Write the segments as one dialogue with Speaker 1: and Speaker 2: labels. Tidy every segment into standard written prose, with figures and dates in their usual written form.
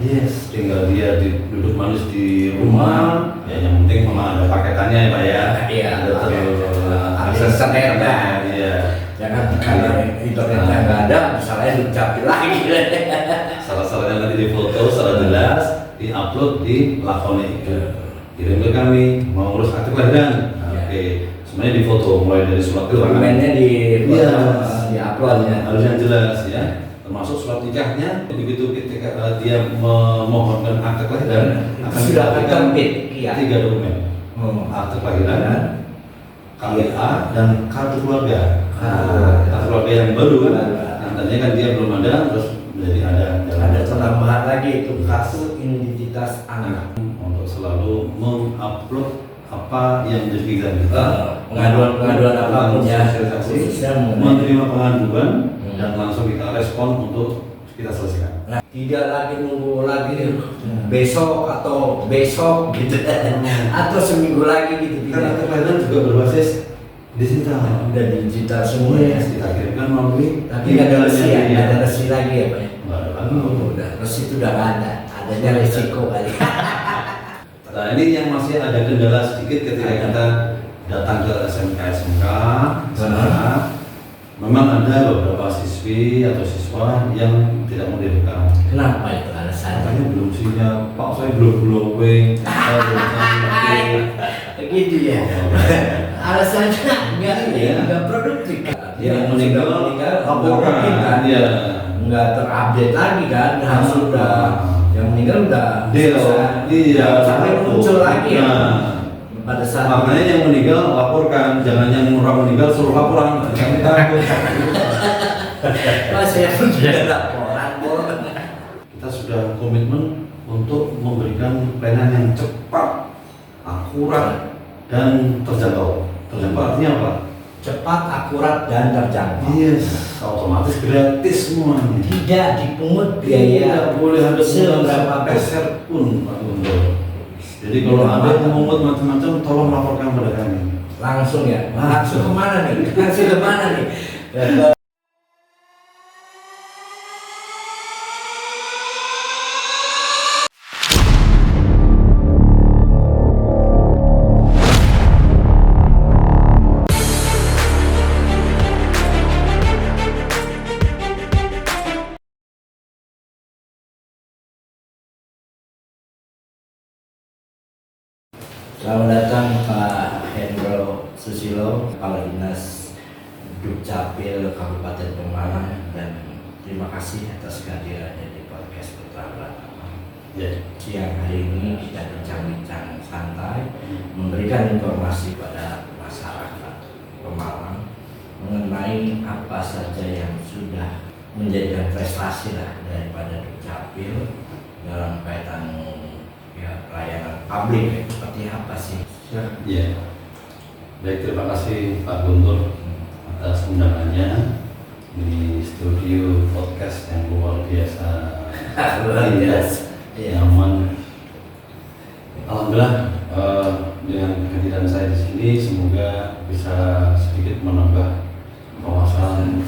Speaker 1: Yes, tinggal dia duduk manis di rumah. Ya yang penting memang ada paketannya ya Pak ya.
Speaker 2: Iya,
Speaker 1: Ada
Speaker 2: akses internet.
Speaker 1: Iya.
Speaker 2: Jangan karena internetnya nggak ada, misalnya dicapin lagi.
Speaker 1: Salah-salahnya nanti difoto secara jelas, diupload di Lakoni. Kirim ke kami, mau urus akte kelahiran. Oke, semuanya difoto mulai dari surat
Speaker 2: Dokumennya di upload ya.
Speaker 1: harus yang jelas ya. Termasuk surat nikahnya, begitu ketika dia memohonkan akte kelahiran
Speaker 2: Sudah terbit, iya.
Speaker 1: 3 dokumen, akte kelahiran, KIA dan kartu keluarga. Kartu keluarga yang baru kan, nantinya kan dia belum ada, terus menjadi ada
Speaker 2: tambahan lagi itu kartu identitas anak.
Speaker 1: untuk selalu mengupload apa yang menjadi kegiatan kita,
Speaker 2: Pengaduan apapun ya,
Speaker 1: sosialisasi, menerima pengaduan dan langsung kita respon untuk kita selesaikan.
Speaker 2: Nah, tidak lagi nunggu lagi besok atau besok gitu atau seminggu lagi gitu.
Speaker 1: Karena kelahiran juga berbasis digital,
Speaker 2: udah digital semua ya.
Speaker 1: kita kirimkan melalui
Speaker 2: Tapi nggak ada resi ya, nggak ada resi lagi ya Pak ya.
Speaker 1: Nggak ada lagi.
Speaker 2: Udah resi itu udah nggak ada, adanya resiko kali.
Speaker 1: Nah ini yang masih ada kendala sedikit ketika kita datang ke SMK sana, memang ada beberapa siswi atau siswa yang tidak mau direkam.
Speaker 2: Kenapa itu alasannya?
Speaker 1: Katanya belum siap, Pak saya belum glowing, saya belum cantik.
Speaker 2: Begitu ya. Alasannya nggak produktif.
Speaker 1: Yang meninggal
Speaker 2: laporkan kan,
Speaker 1: ya.
Speaker 2: nggak terupdate lagi kan, harus udah yang meninggal udah
Speaker 1: Iya,
Speaker 2: sampai muncul lagi ya.
Speaker 1: Nah,
Speaker 2: Pada saat
Speaker 1: makanya yang meninggal laporkan, jangan yang orang meninggal suruh laporan, jangan takut.
Speaker 2: saya sudah laporan.
Speaker 1: Kita sudah komitmen untuk memberikan pelayanan yang cepat, akurat, dan terjangkau. Terjangkau artinya apa?
Speaker 2: Cepat, akurat, dan terjangkau.
Speaker 1: Yes, otomatis gratis semuanya.
Speaker 2: Tidak dipungut biaya.
Speaker 1: Tidak boleh ada
Speaker 2: seberapa
Speaker 1: peser pun Pak Guntur. Jadi kalau ada yang memungut macam-macam, tolong laporkan pada kami.
Speaker 2: Langsung ya. Langsung kemana nih? Langsung kemana nih? Selamat datang Pak Hendro Susilo, Kepala Dinas Dukcapil Kabupaten Pemalang, dan terima kasih atas kehadirannya di podcast Putra Pratama. Siang hari ini kita bincang-bincang santai, memberikan informasi pada masyarakat Pemalang mengenai apa saja yang sudah menjadikan prestasi lah daripada Dukcapil dalam kaitan pelayanan publik ya. Seperti apa sih?
Speaker 1: Iya. Baik, terima kasih Pak Guntur atas undangannya di studio podcast yang luar biasa.
Speaker 2: Luar biasa.
Speaker 1: Nyaman. Alhamdulillah dengan kehadiran saya di sini semoga bisa sedikit menambah wawasan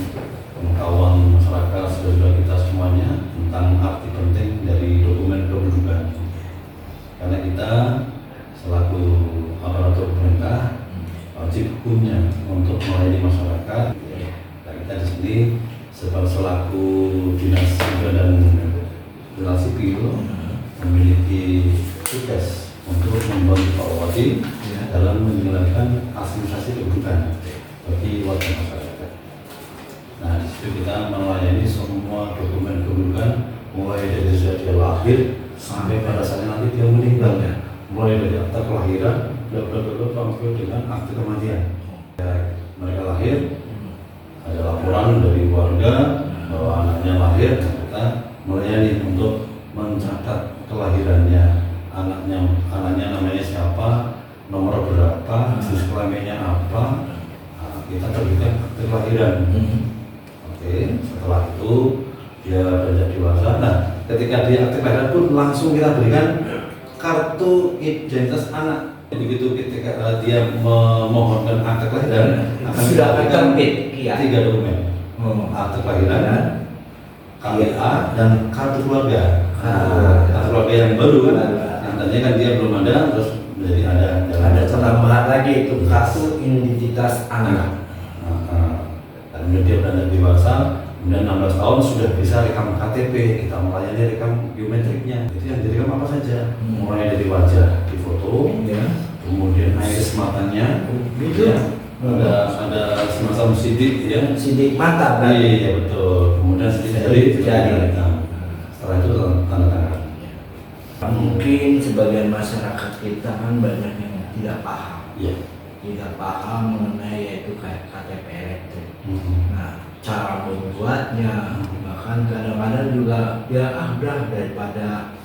Speaker 1: pengetahuan masyarakat saudara kita semuanya tentang arti penting dari dokumen kependudukan. Karena kita selaku aparatur pemerintah wajib hukumnya untuk melayani masyarakat. Dan kita di sini selaku dinas sipil dan dinas sipil memiliki tugas untuk membantu Pak Bupati dalam menjalankan administrasi kependudukan bagi warga masyarakat. Nah, di situ kita melayani semua dokumen kependudukan mulai dari sejak dia lahir sampai pada saat nanti dia meninggal ya, mulai dari akta kelahiran sampai dengan akta kematian. Ya, mereka lahir, ada laporan dari warga bahwa anaknya lahir, kita melayani untuk mencatat kelahirannya, anaknya namanya siapa, nomor berapa, jenis kelaminnya apa, kita terbitkan akta kelahiran. Oke, setelah itu dia beranjak dewasa. Nah, ketika dia aktif kelahiran pun langsung kita berikan kartu identitas anak. Begitu ketika dia memohonkan akte kelahiran
Speaker 2: sudah terbit
Speaker 1: 3 dokumen, akte kelahiran, KIA dan kartu keluarga. yang baru kan,
Speaker 2: Baru.
Speaker 1: yang tadinya kan dia belum ada, terus menjadi ada.
Speaker 2: Ada tambahan lagi itu kartu identitas anak.
Speaker 1: Dan kemudian dia beranjak dewasa, kemudian 16 tahun sudah bisa rekam KTP, kita melayani rekam biometriknya. Itu yang direkam apa saja, mulai dari wajah di foto,
Speaker 2: Ya.
Speaker 1: kemudian iris matanya,
Speaker 2: Gitu.
Speaker 1: ya, ada semacam sidik ya.
Speaker 2: Sidik mata berarti.
Speaker 1: Iya betul. Kemudian sidik jari,
Speaker 2: Jari.
Speaker 1: Nah, setelah itu tanda tangan.
Speaker 2: Mungkin sebagian masyarakat kita kan banyak yang tidak paham.
Speaker 1: Iya.
Speaker 2: Tidak paham mengenai yaitu kayak KTP elektrik.
Speaker 1: Hmm.
Speaker 2: Nah, cara membuatnya, bahkan kadang-kadang juga ya udah daripada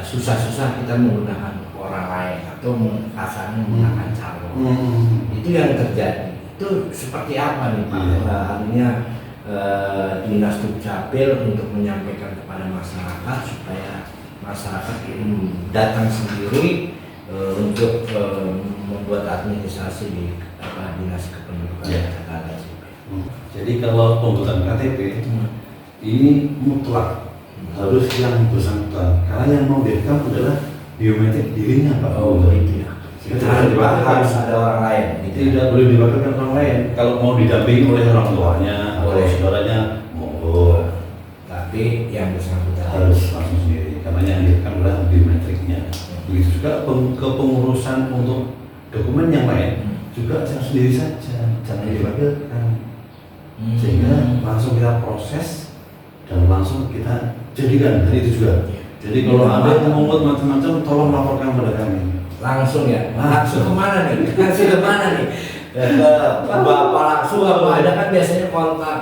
Speaker 2: susah-susah kita menggunakan orang lain atau kasarnya menggunakan calon. Itu yang terjadi. Itu seperti apa nih Pak?
Speaker 1: Iya.
Speaker 2: Artinya Dinas Dukcapil untuk menyampaikan kepada masyarakat supaya masyarakat datang sendiri untuk membuat administrasi di Dinas Kependudukan
Speaker 1: Iya.
Speaker 2: dan Catatan Sipil.
Speaker 1: Jadi kalau pembuatan KTP ini mutlak harus yang bersangkutan, karena yang mau direkam adalah biometrik dirinya Pak.
Speaker 2: Itu ya.
Speaker 1: Tidak
Speaker 2: Harus ada orang lain. Gitu.
Speaker 1: Tidak boleh dipakai orang lain. Kalau mau didampingi oleh orang tuanya atau
Speaker 2: Boleh.
Speaker 1: saudaranya, monggo.
Speaker 2: Tapi yang bersangkutan
Speaker 1: Harus langsung sendiri, karena yang direkam adalah biometriknya. Begitu juga kepengurusan untuk dokumen yang lain juga harus sendiri saja, jangan diwakilkan. Sehingga langsung kita proses dan langsung kita jadikan dari itu juga. Jadi kalau ada yang memungut macam-macam, tolong laporkan kepada kami.
Speaker 2: langsung ya. Langsung kemana nih? Langsung kemana nih? Ke Bapak langsung apa? Ada kan biasanya kontak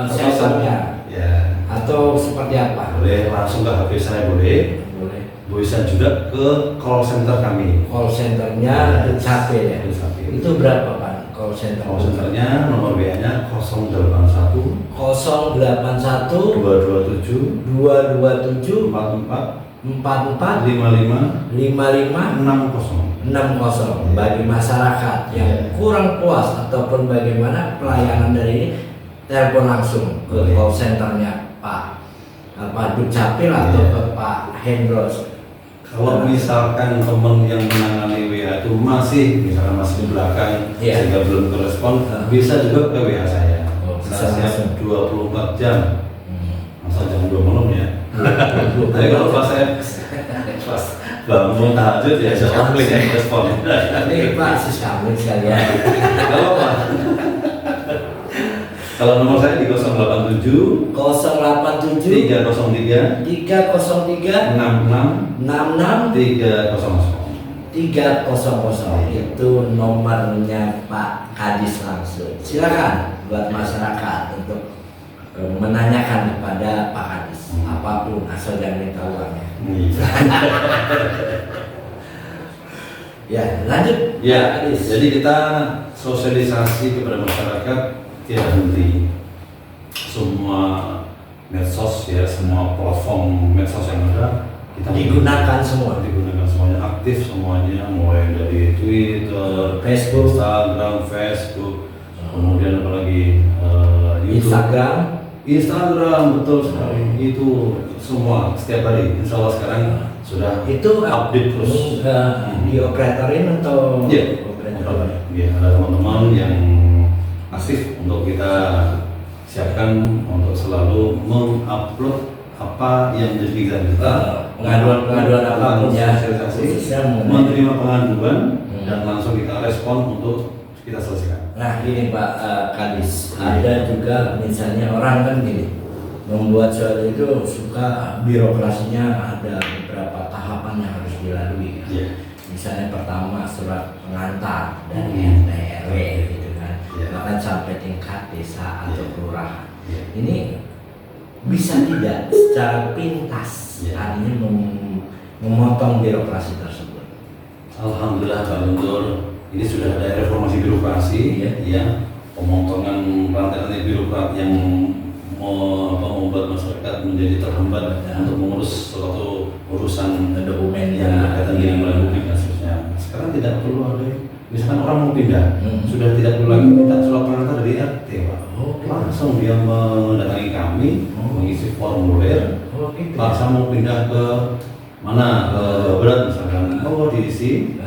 Speaker 2: sensornya
Speaker 1: Ya.
Speaker 2: atau seperti apa?
Speaker 1: Boleh langsung ke HP saya boleh.
Speaker 2: Boleh.
Speaker 1: Bisa juga ke call center kami.
Speaker 2: Call centernya Dukcapil ya.
Speaker 1: Dukcapil.
Speaker 2: Itu berapa Pak? Call center.
Speaker 1: Call centernya nomor WA-nya 081
Speaker 2: 081
Speaker 1: 227
Speaker 2: 227
Speaker 1: 44
Speaker 2: 44
Speaker 1: 55
Speaker 2: 55
Speaker 1: 60.
Speaker 2: 60 bagi masyarakat yang kurang puas ataupun bagaimana pelayanan dari ini, telepon langsung ke call centernya Pak Dukcapil atau ke Pak Hendro.
Speaker 1: Kalau misalkan teman yang menangani WA itu misalkan masih di belakang sehingga belum terespon, bisa juga ke WA saya.
Speaker 2: Bisa
Speaker 1: Saya siap 24 jam. Masa jam 2 malam ya. Tapi kalau pas saya pas bangun tahajud ya saya klik respon.
Speaker 2: Ini Pak Sisamling sekalian.
Speaker 1: Kalau apa? Kalau nomor saya di 087
Speaker 2: 087
Speaker 1: 303
Speaker 2: 303
Speaker 1: 66
Speaker 2: 66
Speaker 1: 300.
Speaker 2: 300 itu nomornya Pak Kadis langsung. Silakan buat masyarakat untuk menanyakan kepada Pak Kadis apapun asal jangan minta uangnya. Ya, lanjut.
Speaker 1: Ya,
Speaker 2: Pak Kadis.
Speaker 1: jadi kita sosialisasi kepada masyarakat tidak henti. Semua medsos ya, semua platform medsos yang ada kita
Speaker 2: Digunakan semua.
Speaker 1: digunakan semuanya, aktif semuanya, mulai dari Twitter,
Speaker 2: Facebook,
Speaker 1: Facebook, kemudian apalagi YouTube, Instagram betul sekali. Itu semua setiap hari. Insya Allah sekarang sudah
Speaker 2: itu
Speaker 1: update terus.
Speaker 2: Dioperatorin atau
Speaker 1: Iya, ya, ada teman-teman yang aktif untuk kita siapkan untuk selalu mengupload apa yang menjadi kegiatan kita,
Speaker 2: pengaduan apapun ya,
Speaker 1: sosialisasi, menerima pengaduan dan langsung kita respon untuk kita selesaikan.
Speaker 2: Nah ini Pak Kadis, ada juga misalnya orang kan gini, membuat suatu itu suka birokrasinya ada beberapa tahapan yang harus dilalui.
Speaker 1: Yeah.
Speaker 2: Misalnya pertama surat pengantar dari RT RW gitu kan, bahkan sampai tingkat desa atau kelurahan. Ini bisa tidak secara pintas, artinya memotong birokrasi tersebut.
Speaker 1: Alhamdulillah Pak Guntur, ini sudah ada reformasi birokrasi, ya, pemotongan rantai-rantai birokrat yang membuat masyarakat menjadi terhambat untuk mengurus suatu urusan dokumen yang berkaitan dengan pelayanan publik dan seterusnya. Sekarang tidak perlu ada, misalkan orang mau pindah, sudah tidak perlu lagi minta surat pengantar dari RT, Pak. Langsung dia mendatangi kami, mengisi formulir, langsung mau pindah ke mana Jawa Barat misalkan, diisi.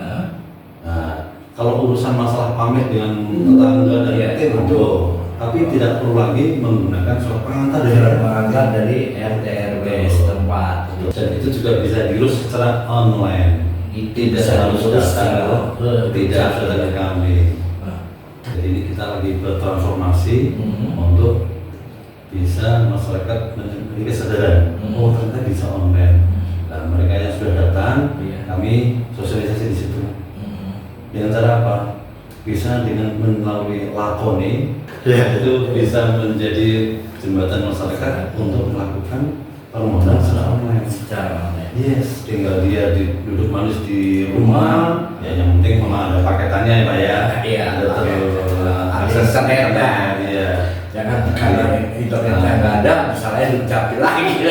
Speaker 1: Nah, kalau urusan masalah pamit dengan tetangga dan RT tapi tidak perlu lagi menggunakan surat pengantar
Speaker 2: dari RT RW setempat.
Speaker 1: Dan itu juga bisa diurus secara online. Tidak harus datang, tidak harus datang ke kami. Jadi ini kita lagi bertransformasi untuk bisa masyarakat memiliki kesadaran. Ternyata bisa online. Dan mereka yang sudah datang, kami sosialisasi di situ. Dengan cara apa? Bisa dengan melalui lakoni, itu bisa menjadi jembatan masyarakat untuk melakukan permohonan secara online. Yes, tinggal dia duduk manis di rumah, ya yang penting memang ada paketannya ya Pak ya.
Speaker 2: Iya.
Speaker 1: Akses internet. Iya.
Speaker 2: Jangan kalau internetnya nggak ada, misalnya dicapil lagi.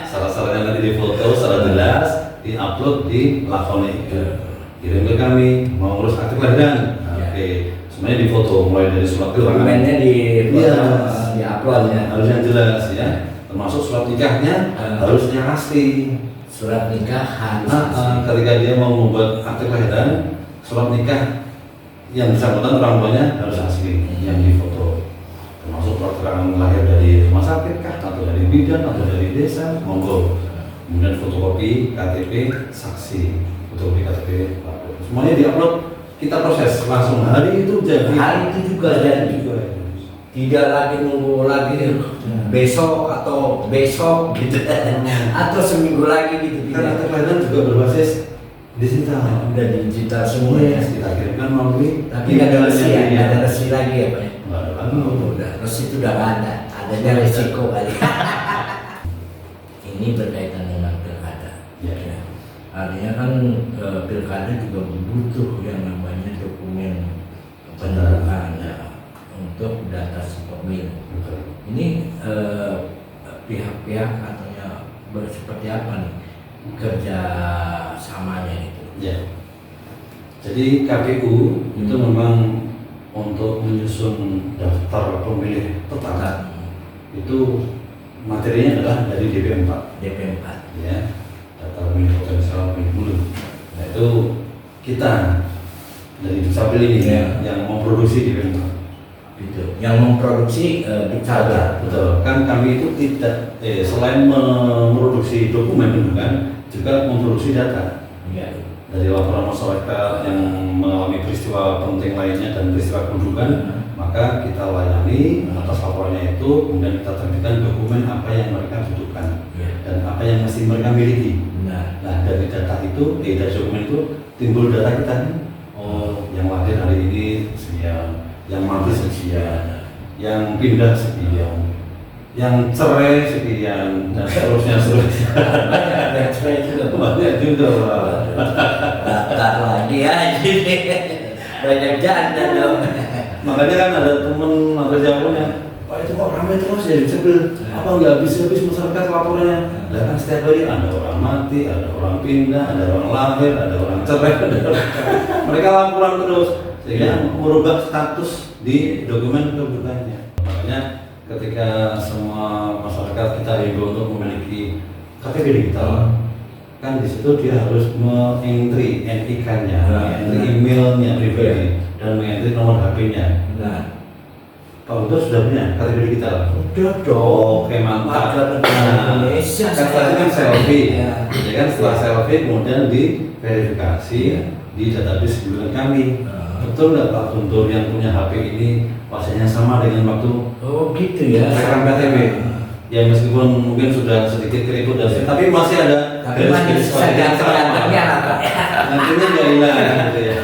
Speaker 1: Salah-salahnya nanti difoto secara jelas, diupload di lakoni. Kirim ke kami, mau ngurus akte kelahiran. Oke, semuanya difoto mulai dari surat
Speaker 2: dokumennya diupload ya.
Speaker 1: Harus yang jelas ya. Termasuk surat nikahnya harus yang asli.
Speaker 2: Surat nikah harus
Speaker 1: ketika dia mau membuat akte kelahiran, surat nikah yang bersangkutan orang tuanya harus asli yang difoto. Termasuk surat keterangan lahir dari rumah sakit kah, atau dari bidan, atau dari desa, monggo. Kemudian fotokopi KTP saksi, fotokopi KTP, semuanya diupload, kita proses langsung hari itu jadi.
Speaker 2: Hari itu juga jadi. Tidak lagi nunggu lagi besok atau besok gitu atau seminggu lagi gitu.
Speaker 1: Karena kelahiran juga berbasis digital.
Speaker 2: Udah digital semua ya.
Speaker 1: Kita kirimkan melalui.
Speaker 2: Tapi nggak ada resi ya, nggak ada resi lagi ya Pak.
Speaker 1: Nggak ada lagi.
Speaker 2: Udah resi itu udah nggak ada. Adanya resiko kali. Ini berkaitan dengan pilkada.
Speaker 1: Ya.
Speaker 2: Artinya kan pilkada juga butuh yang namanya dokumen kependudukan untuk data si pemilih. Ini pihak-pihak ataunya seperti apa nih kerja samanya itu?
Speaker 1: Ya. Jadi KPU itu memang untuk menyusun daftar pemilih tetap itu materinya adalah dari DP4.
Speaker 2: DP4.
Speaker 1: Ya. Daftar pemilih potensial pemilih mundur. Nah itu kita dari Dukcapil ini yang memproduksi DP4.
Speaker 2: Gitu. Yang memproduksi Dukcapil.
Speaker 1: Betul. Kan kami itu tidak selain memproduksi dokumen kan juga memproduksi data.
Speaker 2: Iya.
Speaker 1: Dari laporan masyarakat yang mengalami peristiwa penting lainnya dan peristiwa kependudukan, maka kita layani atas laporannya itu, kemudian kita terbitkan dokumen apa yang mereka butuhkan dan apa yang mesti mereka miliki. Nah dari data itu, dari dokumen itu timbul data kita. Oh, yang lahir hari ini sekian, yang mati sekian, yang pindah sekian, yang cerai sekian, dan seterusnya.
Speaker 2: Yang cerai juga
Speaker 1: banyak juga.
Speaker 2: Daftar lagi ya, banyak janda dong.
Speaker 1: Makanya kan ada temen atau jawabannya, Pak itu kok ramai terus ya Dukcapil, apa nggak habis-habis masyarakat laporannya? Lah kan setiap hari ada orang mati, ada orang pindah, ada orang lahir, ada orang cerai, mereka laporan terus. Sehingga merubah status di dokumen kependudukannya. Makanya ketika semua masyarakat kita himbau untuk memiliki KTP digital, kan di situ dia harus mengentry NIK-nya, mengentry emailnya pribadi, dan mengentry nomor HP-nya.
Speaker 2: Nah,
Speaker 1: Pak Udo sudah punya KTP digital?
Speaker 2: udah dong.
Speaker 1: Oke, mantap.
Speaker 2: Indonesia.
Speaker 1: Kan setelah kan selfie, ya kan setelah selfie kemudian diverifikasi di database kependudukan kami. Betul nggak Pak Guntur yang punya HP ini wajahnya sama dengan waktu
Speaker 2: gitu ya.
Speaker 1: rekam KTP? Ya meskipun mungkin sudah sedikit keriput dan tapi masih ada.
Speaker 2: Tapi masih ganteng-gantengnya lah Pak.
Speaker 1: Nantinya nggak hilang gitu ya.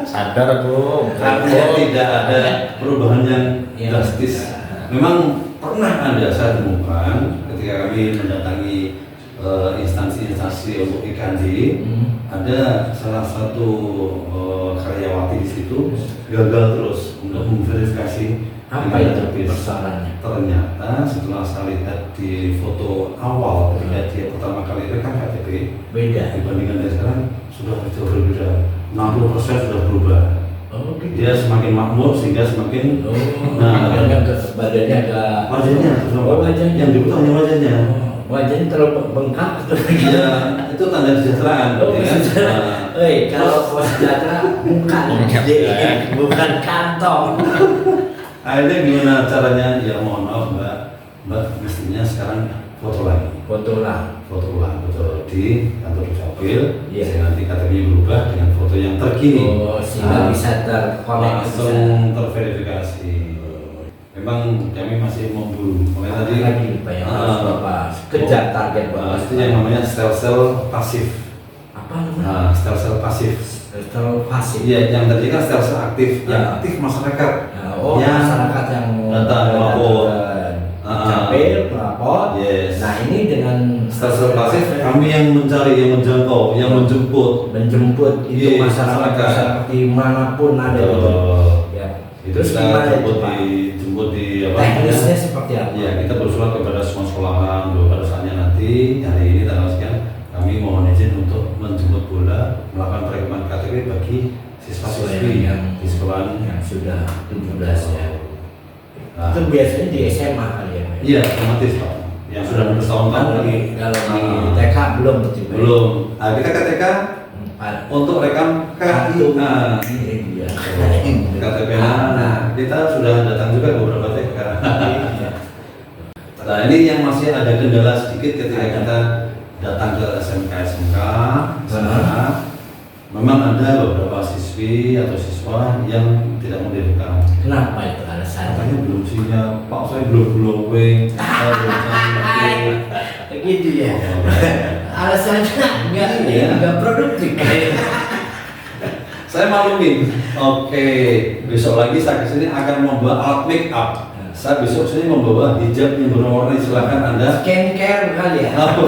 Speaker 2: Sadar bro.
Speaker 1: Artinya tidak ada perubahan yang drastis. Memang pernah ada saya temukan ketika kami mendatangi instansi-instansi untuk ikanji, ada salah satu karyawati di situ gagal terus untuk memverifikasi
Speaker 2: apa itu persoalannya.
Speaker 1: Ternyata setelah saya lihat di foto awal ketika dia pertama kali rekam KTP
Speaker 2: beda
Speaker 1: dibandingkan dari sekarang sudah jauh berbeda, 60% sudah berubah.
Speaker 2: Gitu.
Speaker 1: Dia semakin makmur sehingga semakin
Speaker 2: badannya agak
Speaker 1: wajahnya yang dibutuhkan hanya wajahnya.
Speaker 2: wajahnya terlalu bengkak atau
Speaker 1: Iya, itu tanda kesejahteraan.
Speaker 2: Oh,
Speaker 1: berarti kan?
Speaker 2: kesejahteraan.
Speaker 1: Nah,
Speaker 2: Kalau sejahtera bukan gede, bukan kantong.
Speaker 1: akhirnya gimana caranya? Ya mohon maaf Mbak mestinya sekarang foto lagi.
Speaker 2: Foto lah.
Speaker 1: Foto ulang betul di kantor Dukcapil.
Speaker 2: Iya.
Speaker 1: Sehingga nanti KTP berubah dengan foto yang terkini.
Speaker 2: Oh, sehingga bisa terkonek,
Speaker 1: langsung terverifikasi. Memang kami masih memburu. Makanya tadi
Speaker 2: lagi Pak yang harus Bapak kejar target Bapak.
Speaker 1: itu yang namanya sel-sel pasif.
Speaker 2: Apa namanya?
Speaker 1: Nah, sel-sel pasif.
Speaker 2: Terlalu pasif.
Speaker 1: Iya, yang tadi kan sel-sel aktif. Yang
Speaker 2: Ya.
Speaker 1: aktif masyarakat.
Speaker 2: Oh,
Speaker 1: Yang
Speaker 2: masyarakat yang
Speaker 1: datang melapor.
Speaker 2: Capil, melapor.
Speaker 1: Yes.
Speaker 2: Nah, ini dengan
Speaker 1: Sel-sel pasif kami yang mencari, yang menjangkau, yang menjemput.
Speaker 2: menjemput itu
Speaker 1: Iya,
Speaker 2: masyarakat dimanapun ada gitu.
Speaker 1: Betul.
Speaker 2: Ya.
Speaker 1: Itu
Speaker 2: Terus
Speaker 1: kita
Speaker 2: gimana
Speaker 1: jemput
Speaker 2: itu, Pak?
Speaker 1: di apa?
Speaker 2: Teknisnya seperti apa?
Speaker 1: Ya, kita bersurat kepada semua sekolahan bahwa pada saatnya nanti hari ini tanggal sekian kami mohon izin untuk menjemput bola melakukan perekaman KTP bagi siswa-siswi
Speaker 2: yang
Speaker 1: di sekolah.
Speaker 2: yang sudah 17 ya.
Speaker 1: Nah,
Speaker 2: Itu biasanya di SMA kali ya. Pak?
Speaker 1: iya, otomatis Pak. Yang sudah bertahun-tahun
Speaker 2: Kalau
Speaker 1: lagi
Speaker 2: kalau di TK belum betul.
Speaker 1: belum. Nah, kita KTK
Speaker 2: Empat.
Speaker 1: untuk rekam KIA.
Speaker 2: Iya.
Speaker 1: KTP. Nah, kita sudah datang juga ke beberapa TK. Nah, ini yang masih ada kendala sedikit ketika kita datang ke SMK. Nah, memang ada beberapa siswi atau siswa yang tidak mau direkam.
Speaker 2: Kenapa itu alasannya?
Speaker 1: Katanya belum siap, Pak saya belum glowing, saya belum cantik.
Speaker 2: Begitu ya. Alasannya
Speaker 1: Iya.
Speaker 2: enggak produktif.
Speaker 1: Saya maklumin. Oke, besok lagi saya kesini akan membawa alat make up. Saya besok sini membawa hijab yang berwarna, silahkan Anda.
Speaker 2: Skincare kali ya.
Speaker 1: Oh,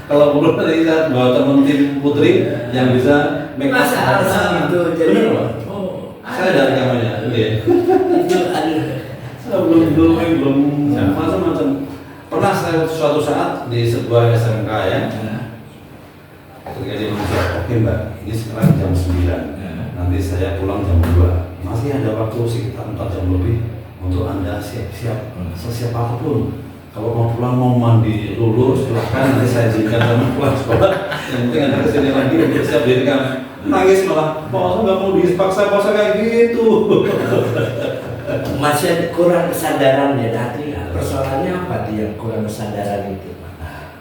Speaker 1: kalau perlu tadi saya bawa teman tim Putri yang bisa make up.
Speaker 2: Masa alasan itu jadi?
Speaker 1: Bener Pak?
Speaker 2: Oh,
Speaker 1: Saya ada rekamannya. Iya.
Speaker 2: itu aduh.
Speaker 1: Saya belum belum macam-macam. Pernah saya suatu saat di sebuah SMK ya. Ketika dia menjawab, oke Mbak, ini sekarang jam 9. Nanti saya pulang jam 2. Masih ada waktu sekitar 4 jam lebih untuk Anda siap-siap sesiap apapun. Kalau mau pulang mau mandi lulus silahkan, nanti saya izinkan sama pulang sekolah. Yang penting Anda kesini lagi untuk siap direkam. Nangis malah, Pak saya nggak mau dipaksa-paksa kayak gitu.
Speaker 2: Masih kurang kesadaran ya nanti. Persoalannya apa dia yang kurang kesadaran itu?
Speaker 1: Nah,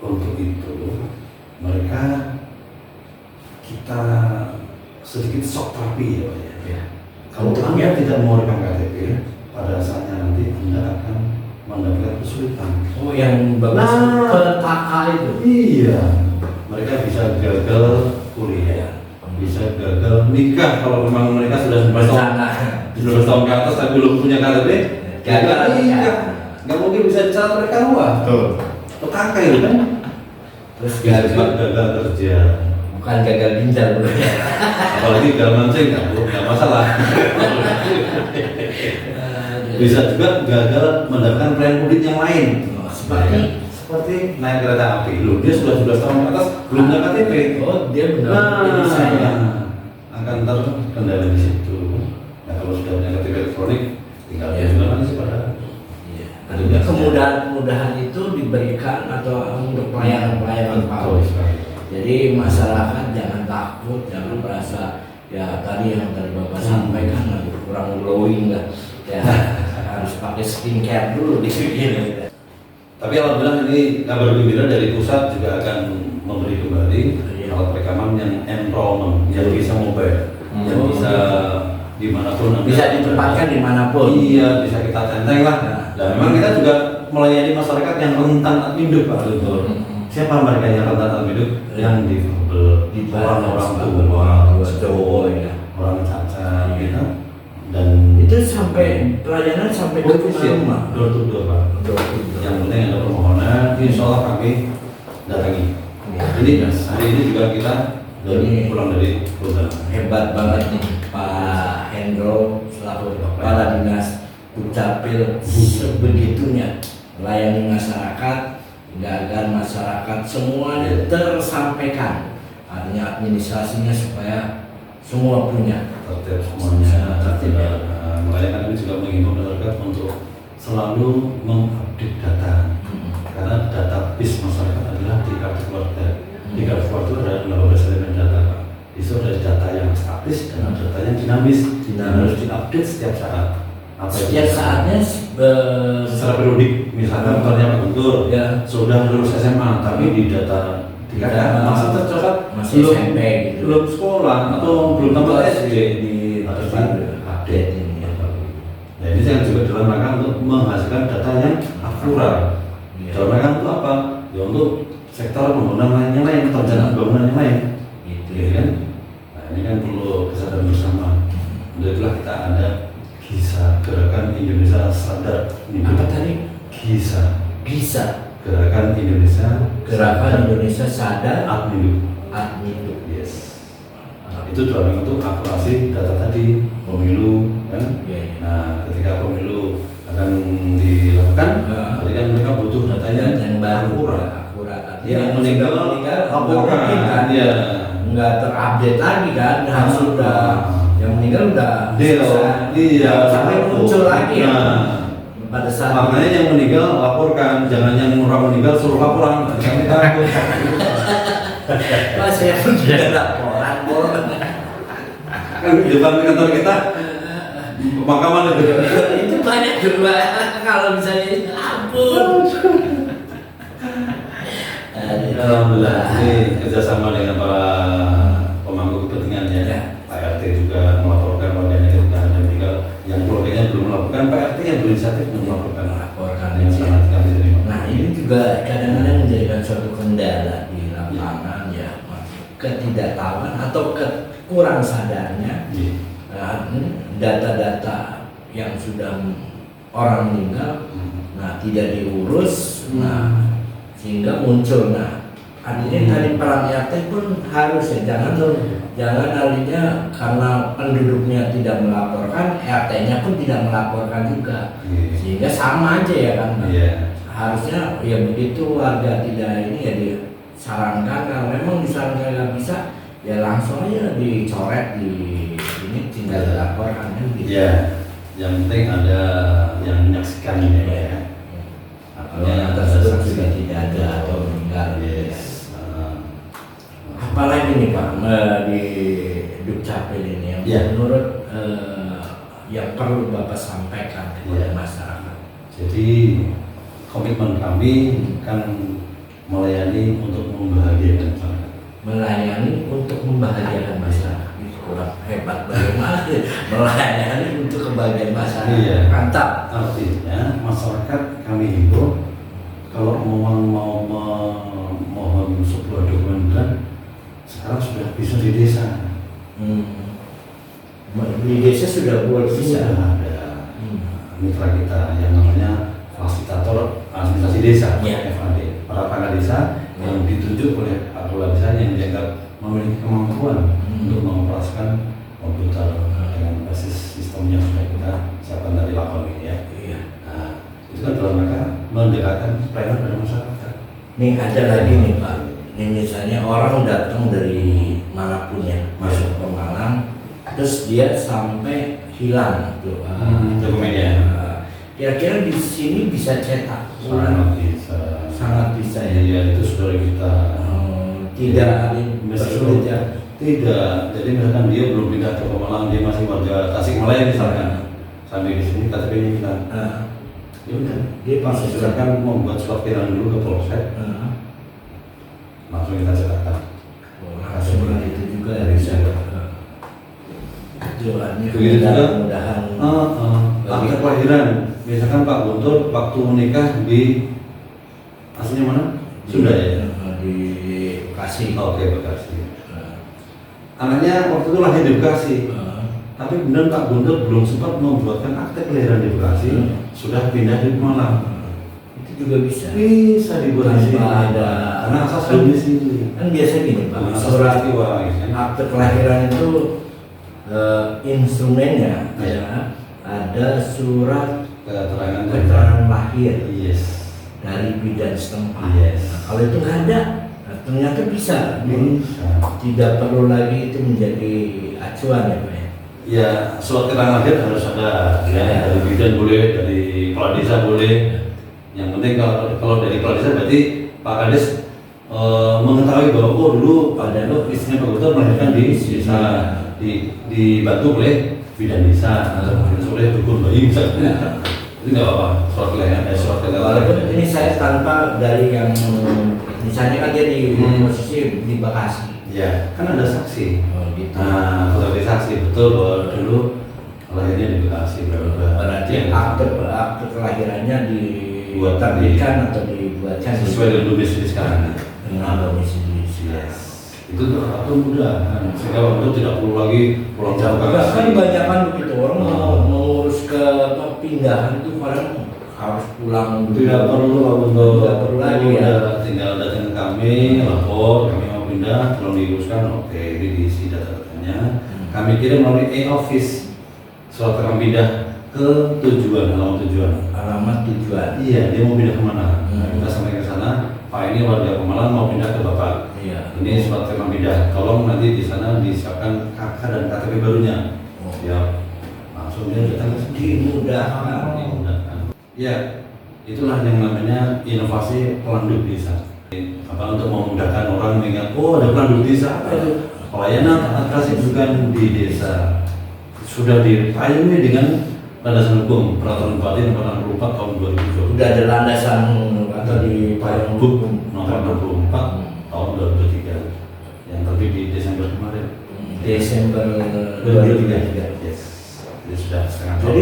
Speaker 1: untuk itu mereka kita sedikit shock terapi ya Pak ya.
Speaker 2: Ya.
Speaker 1: Kalau Anda tidak mau rekam KTP, pada saatnya nanti Anda akan mendapatkan kesulitan.
Speaker 2: Oh yang bagus petaka itu.
Speaker 1: Iya, mereka bisa gagal kuliah, bisa gagal nikah kalau memang mereka sudah bertahun ke atas tapi belum punya KTP. Gagal nikah, nggak mungkin bisa dicatat rekam wah. Petaka itu kan.
Speaker 2: Terus
Speaker 1: Gagal kerja.
Speaker 2: bukan gagal ginjal bro.
Speaker 1: Apalagi gagal mancing nggak masalah. Bisa juga gagal mendapatkan pelayanan publik yang lain. Seperti naik kereta api. Loh, dia sudah tahun ke atas belum punya KTP.
Speaker 2: Oh dia benar. Jadi saya
Speaker 1: akan terkendala di situ. Nah kalau sudah punya KTP elektronik, tinggal dia juga kan sih pada.
Speaker 2: Kemudahan itu diberikan atau untuk pelayanan
Speaker 1: Betul sekali.
Speaker 2: Jadi masyarakat jangan takut, jangan merasa ya tadi yang tadi Bapak sampaikan lagi kurang glowing lah. Ya harus pakai skincare dulu di sini.
Speaker 1: Tapi alhamdulillah ini kabar gembira dari pusat juga akan memberi kembali alat rekaman yang enrollment yang bisa mobile, yang bisa dimanapun
Speaker 2: bisa ditempatkan dimanapun.
Speaker 1: Iya, bisa kita tenteng lah. Dan memang kita juga melayani masyarakat yang rentan adminuk Pak Lutur. Siapa mereka yang rentan adminuk? Yang difabel, orang-orang tua, orang cacat, gitu. Dan
Speaker 2: itu sampai pelayanan sampai ke rumah.
Speaker 1: Door to door Pak. Yang penting ada permohonan, insya Allah kami datangi. Jadi hari ini juga kita pulang dari Kota.
Speaker 2: Hebat banget nih Pak Hendro selaku Kepala Dinas Dukcapil sebegitunya melayani masyarakat agar masyarakat semuanya tersampaikan, artinya administrasinya supaya semua punya
Speaker 1: tertib semuanya.
Speaker 2: tertib ya.
Speaker 1: Makanya kami juga mengimbau masyarakat untuk selalu mengupdate data database masyarakat adalah di kartu keluarga. Di kartu keluarga itu ada 12 elemen data, Pak. Itu ada data yang statis dan ada data yang dinamis. Harus diupdate setiap saat.
Speaker 2: Setiap saatnya
Speaker 1: Secara periodik, misalkan contohnya Pak Guntur
Speaker 2: ya.
Speaker 1: sudah lulus SMA, tapi di data masih tercatat
Speaker 2: masih SMP gitu.
Speaker 1: belum sekolah atau belum tamat SD
Speaker 2: di
Speaker 1: harus
Speaker 2: update ini ya.
Speaker 1: Nah ini yang juga dalam rangka untuk menghasilkan data yang akurat. Dalam rangka untuk apa? Ya untuk sektor pembangunan yang lain, perencanaan pembangunan yang lain.
Speaker 2: Gitu
Speaker 1: Ya kan? Nah ini kan perlu kesadaran bersama. Untuk itulah kita ada GISA, Gerakan Indonesia Sadar.
Speaker 2: Apa tadi?
Speaker 1: GISA. Gerakan Indonesia Sadar
Speaker 2: Admindu.
Speaker 1: Yes. Nah, itu dalam untuk akurasi data tadi pemilu kan.
Speaker 2: Ya.
Speaker 1: Nah, ketika pemilu akan dilakukan, berarti kan mereka butuh datanya
Speaker 2: yang baru
Speaker 1: akurat.
Speaker 2: akurat.
Speaker 1: Yang meninggal laporkan, ya.
Speaker 2: Nggak terupdate lagi kan, harus sudah yang meninggal udah
Speaker 1: iya,
Speaker 2: sampai muncul lagi ya.
Speaker 1: Nah,
Speaker 2: Pada saat
Speaker 1: makanya yang meninggal laporkan, jangan yang orang meninggal suruh laporan. Kami takut.
Speaker 2: saya pun tidak laporan,
Speaker 1: Kan di depan kantor kita pemakaman itu.
Speaker 2: itu banyak juga kalau misalnya ampun.
Speaker 1: Alhamdulillah ini kerjasama dengan para pemangku kepentingan ya. Pak RT juga melaporkan warganya ketika ada meninggal, yang keluarganya belum melakukan, Pak RT yang berinisiatif melaporkan
Speaker 2: Yang
Speaker 1: sangat kami terima.
Speaker 2: Nah ini juga kadang-kadang menjadikan suatu kendala di lapangan ya, ketidaktahuan atau kurang sadarnya data-data yang sudah orang meninggal, nah tidak diurus, nah sehingga muncul. Nah artinya tadi peran RT pun harus ya, jangan artinya karena penduduknya tidak melaporkan, RT-nya pun tidak melaporkan juga, sehingga sama aja ya kan. Harusnya ya begitu warga tidak ini ya disarankan, kalau memang disarankan nggak bisa ya langsung aja dicoret di ini, tinggal dilaporkan kan gitu.
Speaker 1: Ya, yang penting ada yang menyaksikan ya.
Speaker 2: Yang tersebut juga tidak ada atau meninggal.
Speaker 1: Yes.
Speaker 2: Apalagi nih Pak di Dukcapil ini yang menurut yang perlu Bapak sampaikan kepada masyarakat.
Speaker 1: Jadi komitmen kami kan melayani untuk membahagiakan masyarakat.
Speaker 2: Melayani untuk membahagiakan masyarakat. Itu kurang hebat bagaimana melayani untuk kebahagiaan masyarakat.
Speaker 1: Iya.
Speaker 2: Mantap.
Speaker 1: Artinya masyarakat kami himbau kalau mau mohon sebuah dokumen sekarang sudah bisa di desa.
Speaker 2: Di desa sudah bisa.
Speaker 1: Ada mitra kita yang namanya fasilitator administrasi desa, FAD, para perangkat desa yang ditunjuk oleh kepala desa yang dianggap memiliki kemampuan untuk mengoperasikan komputer dengan basis sistemnya sudah kita siapkan dari lapor ini ya. Nah, itu kan dalam rangka mendekatkan pelayanan pada masyarakat.
Speaker 2: Nih ada lagi nih Pak, ini misalnya orang datang dari manapun ya masuk ke Malang, terus dia sampai hilang tuh
Speaker 1: dokumennya.
Speaker 2: Kira-kira di sini bisa cetak
Speaker 1: Sangat bisa.
Speaker 2: Sangat bisa ya.
Speaker 1: Iya, itu saudara kita.
Speaker 2: Tidak bersulit ya.
Speaker 1: Tidak. Jadi misalkan dia belum pindah ke Pemalang, dia masih warga Tasikmalaya misalkan. Sampai di sini KTP-nya kita. Ya udah, dia pasti silakan membuat surat panggilan dulu ke Polsek. Langsung kita cetakkan.
Speaker 2: Langsung itu juga ya bisa. Doanya mudah-mudahan.
Speaker 1: Akte kelahiran, misalkan Pak Guntur waktu menikah di aslinya mana? Sunda ya?
Speaker 2: Di Bekasi.
Speaker 1: Oke, Bekasi. Anaknya waktu itu lahir di Bekasi. Tapi benar Pak Guntur belum sempat membuatkan akte kelahiran di Bekasi, sudah pindah di Malang.
Speaker 2: Itu juga bisa.
Speaker 1: Bisa dibuat di sini.
Speaker 2: Ada.
Speaker 1: Karena asas belum di sini.
Speaker 2: Kan biasa gini Pak,
Speaker 1: surat
Speaker 2: akte kelahiran itu instrumennya ada surat keterangan lahir dari bidan setempat. Nah, kalau itu nggak ada, ternyata bisa. Tidak perlu lagi itu menjadi acuan ya Pak ya.
Speaker 1: Ya, surat keterangan lahir harus ada. Dari bidan boleh, dari kepala desa boleh. Yang penting kalau dari kepala desa berarti Pak Kades mengetahui bahwa oh dulu Pak Dano istrinya Pak Gubernur melahirkan di desa, dibantu oleh bidan desa atau oleh dukun bayi misalnya. Itu nggak apa-apa, surat kelahiran.
Speaker 2: Walaupun ini saya tanpa dari yang misalnya kan dia di posisi di Bekasi.
Speaker 1: Ya, kan ada saksi.
Speaker 2: Oh, gitu.
Speaker 1: Nah, fotografi saksi betul bahwa dulu lahirnya di Bekasi.
Speaker 2: Berarti akte kelahirannya
Speaker 1: Buatkan
Speaker 2: atau dibuatkan
Speaker 1: sesuai dengan domisili sekarang.
Speaker 2: dengan domisili.
Speaker 1: Yes. Itu mudah kan. Sehingga waktu tidak perlu lagi pulang jauh ke
Speaker 2: Enggak, kan
Speaker 1: Bekasi.
Speaker 2: banyak kan begitu orang mau ngurus ke pindahan itu kadang harus pulang dulu.
Speaker 1: Tidak perlu untuk
Speaker 2: Tidak perlu lagi ya.
Speaker 1: Tinggal datang ke kami, lapor, kami mau pindah, tolong diuruskan. Oke, ini diisi data-datanya. Kami kirim melalui e-office surat rekam pindah ke tujuan,
Speaker 2: Alamat tujuan.
Speaker 1: Iya, dia mau pindah kemana? Nah, kita sampaikan ke sana. Pak, ini warga Pemalang mau pindah ke Bapak.
Speaker 2: Iya.
Speaker 1: Ini surat rekam pindah. Tolong nanti di sana disiapkan KK dan KTP barunya.
Speaker 2: Oh.
Speaker 1: Ya, langsung dia datang ke sini.
Speaker 2: Dimudahkan.
Speaker 1: Ya, itulah yang namanya inovasi pelanduk desa. Apa untuk memudahkan orang mengingat, oh ada pelanduk desa apa itu? Pelayanan administrasi bukan di desa sudah dipayungi dengan landasan hukum Peraturan Bupati Nomor 64 Tahun 2020.
Speaker 2: Udah ada landasan atau di payung
Speaker 1: Hukum Nomor 64 Tahun 2023 yang terbit di Desember kemarin.
Speaker 2: Desember
Speaker 1: 2023. Yes. Jadi sudah setengah tahun.
Speaker 2: Jadi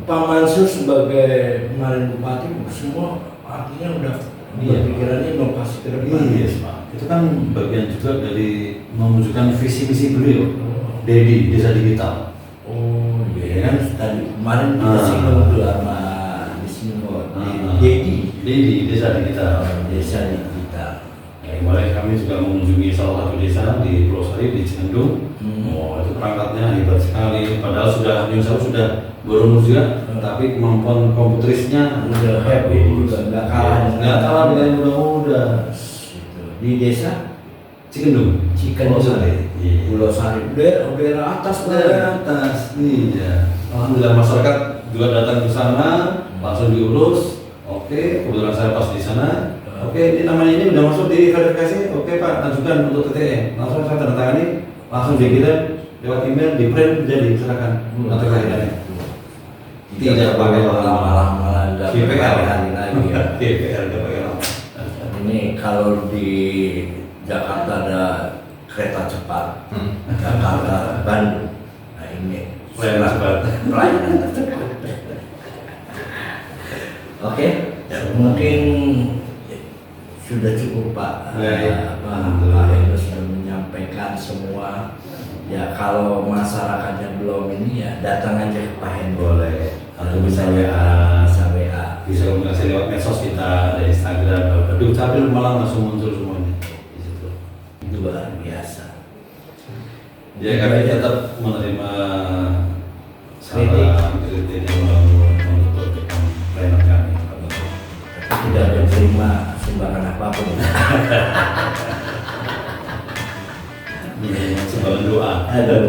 Speaker 2: Pak Mansur sebagai kemarin bupati semua artinya udah berpikirannya inovasi ke depan.
Speaker 1: Iya, Pak. Itu kan bagian juga dari mewujudkan visi misi beliau. DEDI, Desa Digital.
Speaker 2: Oh
Speaker 1: Iya
Speaker 2: iya
Speaker 1: kan?
Speaker 2: tadi kemarin kita singgung tuh sama
Speaker 1: DEDI, Desa Digital.
Speaker 2: Desa Digital.
Speaker 1: Ya, kemarin kami juga mengunjungi salah satu desa di Pulau Sari di Cigendung. Oh, itu perangkatnya hebat sekali. Padahal sudah berumur juga, tapi kemampuan komputerisnya
Speaker 2: Udah happy juga nggak kalah
Speaker 1: nggak kalah dengan yang muda-muda.
Speaker 2: Gitu. Di desa
Speaker 1: Cigendung.
Speaker 2: Cigendung.
Speaker 1: Pulau Sari. Iya.
Speaker 2: Pulau Sari daerah atas
Speaker 1: Daerah atas, iya. Alhamdulillah masyarakat juga datang ke sana, langsung diurus. Oke, kebetulan saya pas di sana. Oke, ini namanya ini udah masuk di verifikasi. Oke Pak, ajukan untuk TTE. Langsung saya tanda tangani, langsung dikirim lewat email, di print, jadi silakan atau kelahirannya. Tidak pakai
Speaker 2: lama-lama
Speaker 1: VPR
Speaker 2: hari lagi ya.
Speaker 1: VPR tidak pakai lama.
Speaker 2: Ini kalau di Jakarta ada kereta cepat, Jakarta Bandung. Nah ini
Speaker 1: Pelayanan cepat.
Speaker 2: pelayanan cepat. Oke, mungkin sudah cukup Pak. Pak Hendro sudah menyampaikan semua. Ya kalau masyarakatnya belum ini ya datang aja ke Pak Hendro.
Speaker 1: Boleh. Atau bisa WA, bisa komunikasi lewat medsos kita, ada Instagram. Aduh, tapi malah langsung muncul semuanya di situ.
Speaker 2: Itu luar biasa.
Speaker 1: Ya kami tetap menerima saran kritik yang untuk pelayanan kami.
Speaker 2: Tidak ada terima sumbangan apapun.
Speaker 1: Sumbangan doa.
Speaker 2: Hendro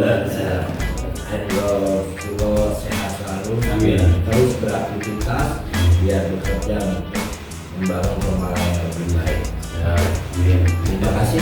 Speaker 2: sehat selalu.
Speaker 1: Amin.
Speaker 2: Terus beraktivitas biar bekerja untuk membangun Pemalang yang lebih baik.
Speaker 1: Ya, amin.
Speaker 2: Terima kasih.